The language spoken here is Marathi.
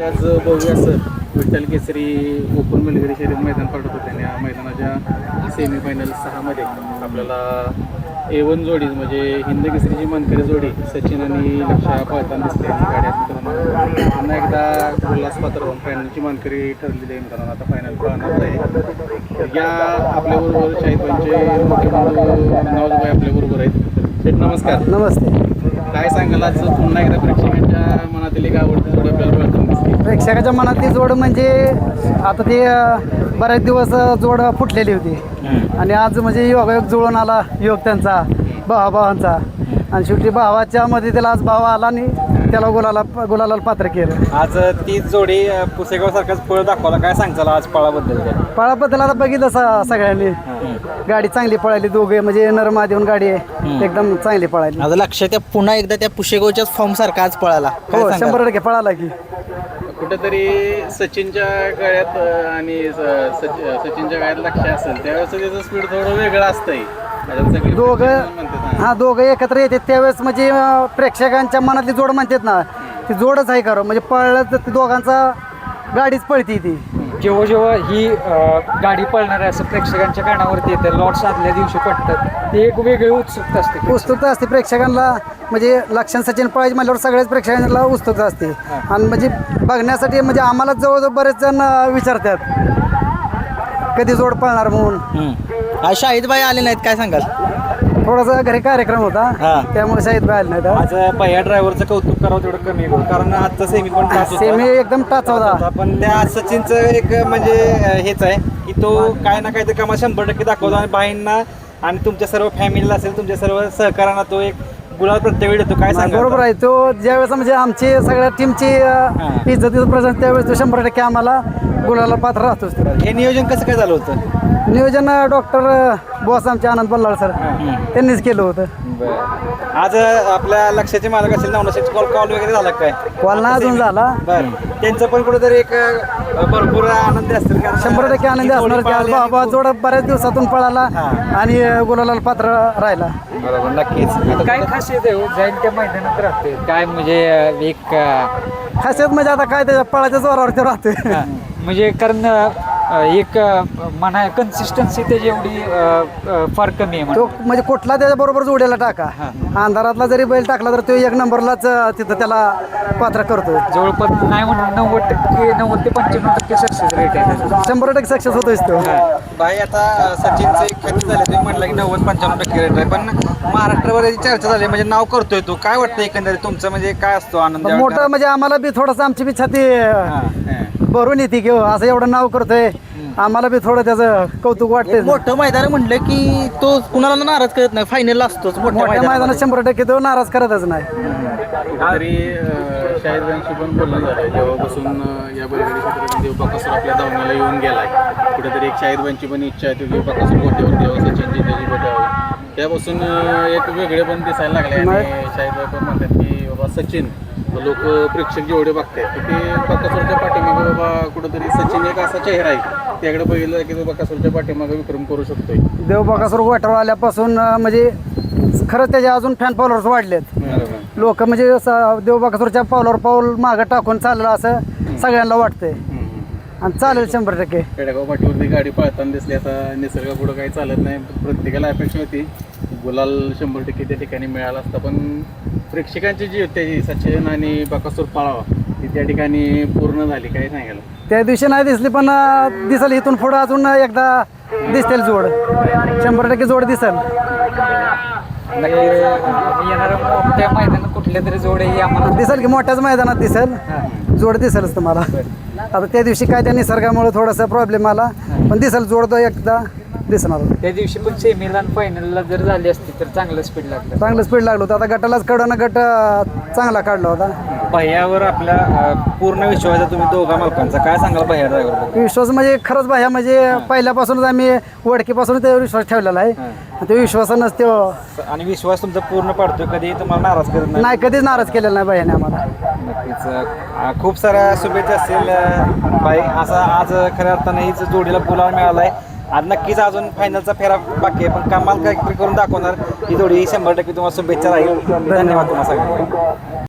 आज भव्य असं विठ्ठल केसरी ओपन मुलगिरी शर्यत मैदान पडत होते आणि या मैदानाच्या सेमीफायनल 6 मध्ये आपल्याला A1 जोडी म्हणजे हिंद केसरीची मानकरी जोडी सचिन आणि लक्षा पळताना दिसते. गाड्यात मित्रांनो पुन्हा एकदा उल्हास पात्र होऊन फायनलची मानकरी ठरलेली आहे मित्रांनो. आता फायनल पाहणार आहे. तर या आपल्याबरोबर शाहिदबाईंचे मोठे बंधू नवाजबाई आपल्याबरोबर आहेत. शेठ नमस्कार. नमस्ते. काय सांगाल आज पुन्हा एकदा प्रेक्षकांच्या मनातील एक आवडती जोड आपल्याला पळताना दिसते. प्रेक्षकाच्या मनातली जोड म्हणजे आता ते बरेच दिवस जोड फुटलेली होती आणि आज म्हणजे योगायोग जुळून आला योग त्यांचा भावांचा आणि शेवटी भावाच्या मध्ये त्याला आज भाव आला आणि त्याला गुलाला पात्र केलं. आज ती जोडी पुसेगाव सारखाच पळ दाखवला. काय सांगताल आज पळाबद्दल? पळाबद्दल आता बघितलं सगळ्यांनी गाडी चांगली पळाली. दोघे म्हणजे नरमा देऊन गाडी एकदम चांगली पळाली. आज लक्ष त्या पुन्हा एकदा त्या पुशेगावच्याच फॉर्म सारखा आज पळाला. हो 100% पळाला की. कुठेतरी सचिनच्या गळ्यात आणि सचिनच्या गळ्यात लक्ष असेल त्यावेळेस त्याचं स्पीड थोडं वेगळं असतंय. दोघं एकत्र येतात त्यावेळेस म्हणजे प्रेक्षकांच्या मनातली जोड म्हणतात ना ती जोडच आहे खरं. म्हणजे पळलं तर ती दोघांचा गाडीच पळती ती. जेव्हा जेव्हा ही गाडी पळणार आहे असं प्रेक्षकांच्या कानावरती येतं, लॉट्स आदल्या दिवशी पडतात, ते एक वेगळी उत्सुकता असते. उत्सुकता असते प्रेक्षकांना. म्हणजे लक्षण सचिन पळायचे म्हटल्यावर सगळ्याच प्रेक्षकांना उत्सुकता असते आणि म्हणजे बघण्यासाठी म्हणजे आम्हाला जवळजवळ बरेच जण विचारतात कधी जोड पळणार म्हणून. आज शाहिदबाई आले नाहीत, काय सांगाल? थोडासा घरी कार्यक्रम होता त्यामुळे शाहिदबाई आले नाहीत. आज पहिल्या ड्रायव्हरचं कौतुक करावं तेवढं कमी आहे कारण आजचा सेमी पण टाच होता. सेमी एकदम टाच होता. पण त्या सचिनचं एक म्हणजे हेच आहे की तो काय ना काहीतरी कामात 100% दाखवतो आणि बाईंना आणि तुमच्या सर्व फॅमिलीला असेल तुमच्या सर्व सहकाऱ्यांना तो एक गुलाल प्रत्येक वेळी देतो. काय सांगा? बरोबर आहे. तो ज्यावेळेस म्हणजे आमची सगळ्या टीमची इज्जतीचं प्रश्न त्यावेळेस तो 100% आम्हाला गुलाला पात्र राहतोच. हे नियोजन कसं काय झालं होतं? नियोजन डॉक्टर बॉस आमचे आनंद बल्लाळ सर त्यांनीच केलं होतं. आज आपल्या लक्षाचे मालक असेल नवनाथचे कॉल वगैरे झाला काय? कॉल ना अजून झाला. बरं त्यांचं पण कुठेतरी एक भरपूर आनंदी असतील. 100% आनंदी असणार की आज बाबा जोड बऱ्याच दिवसातून पळाला आणि गुलाला पात्र राहिला. बरोबर नक्कीच. काय खासियत आहे जाईल त्या मैदानात राहते काय म्हणजे एक खासियत म्हणजे आता काय त्याच्या पळाच्या जोरावरती राहते. म्हणजे कारण एक म्हणा कन्सिस्टन्सी त्याची एवढी फार कमी आहे. तो म्हणजे कुठला त्याच्याबरोबर जोड्याला टाका अंधारातला जरी बैल टाकला तर तो 1 नंबरलाच तिथं त्याला पात्र करतो. जवळपास नाही म्हणून 90% ते 95% सक्सेस रेट आहे. 100% सक्सेस होतोच तो. भाई आता सचिनचं एक ख्याती झाले तुम्ही म्हटलं की 90-95% रेट आहे पण महाराष्ट्रभर याची चर्चा झाली म्हणजे नाव करतोय तो. काय वाटतं एकंदरीत तुमचं म्हणजे काय असतो आनंद? मोठं म्हणजे आम्हाला बी थोडंसं आमची बी छाती भरून येते की असं एवढं नाव करतोय. आम्हाला बी थोडं त्याचं कौतुक वाटतंय. मोठं मैदान म्हटलं की तो कुणाला नाराज करत नाही, फायनलला असतोच. मोठ्या मैदानात 100% तो नाराज करतच नाही. कुठेतरी शाहिदबाईंशी पण बोलणं झालं जेव्हापासून या बैलगाडी क्षेत्रामध्ये बकासूर आपल्या धावण्याला येऊन गेलाय. कुठेतरी एक शाहिदबाईंची पण इच्छा आहे की बकासूर गोट्यावर देवा सचिनची त्याची भेटावी. त्यापासून एक वेगळे पण दिसायला लागले आणि शाहिदबाई पण म्हणतात की बाबा सचिन लोक प्रेक्षक जेवढे बघतात की ते बकासूरच्या पाठीमागे बाबा कुठेतरी सचिन एक असा चेहरा आहे त्याकडे बघितलं की तो बकासूरच्या पाठीमागे विक्रम करू शकतोय. देव बकासूर गोट्यावर आल्यापासून म्हणजे खरंच त्याचे अजून फॅन फॉलोअर्स वाढलेत. लोक म्हणजे देव बकासूरच्या पावलावर पाऊल मागं टाकून चाललं असं सगळ्यांना वाटतंय आणि चालेल 100%. पेडगाव पाठीवरती गाडी पळताना दिसली आता निसर्ग पुढं काही चालत नाही. प्रत्येकाला अपेक्षा होती गुलाल 100% त्या ठिकाणी मिळाला असता पण प्रेक्षकांची जी होती सचिन आणि बकासूर पळावा ती त्या ठिकाणी पूर्ण झाली. काय सांगायला? त्या दिवशी नाही दिसली पण दिसेल इथून पुढं अजून एकदा दिसतील जोड. 100% जोड दिसेल. येणाऱ्या मोठ्या मैदानात कुठल्या तरी जोडही आम्हाला दिसेल की मोठ्याच मैदानात दिसेल जोड दिसेलच तुम्हाला. आता त्या दिवशी काय त्या निसर्गामुळे थोडासा प्रॉब्लेम आला पण दिसेल जोड तो एकदा दिसणार. त्या दिवशी पण सेमीला आणि फायनलला जर झाली असती तर चांगलं स्पीड लागलं. चांगलं स्पीड लागलं होतं. आता गटालाच कडनं गट चांगला काढला होता. भैयावर आपल्या पूर्ण विश्वास आहे तुम्ही दोघा मालकांचा. काय सांगाल भैया ड्रायव्हर? विश्वास म्हणजे खरंच भैया म्हणजे पहिल्यापासूनच आम्ही वडकीपासून त्यावर विश्वास ठेवलेला आहे. ते विश्वासानंच तो आणि विश्वास तुमचा पूर्ण पडतोय कधी तुम्हाला नाराज करत नाही कधीच नाराज केलेला नाही भैयाने आम्हाला. नक्कीच खूप साऱ्या शुभेच्छा असतील बाई. असा आज खऱ्या अर्थानं हीच जोडीला बोलायला मिळालाय. आज नक्कीच अजून फायनलचा फेरा बाकी आहे पण कमाल काहीतरी करून दाखवणार ही जोडी 100% तुम्हाला शुभेच्छा राहील. धन्यवाद तुम्हाला सगळ्यांना.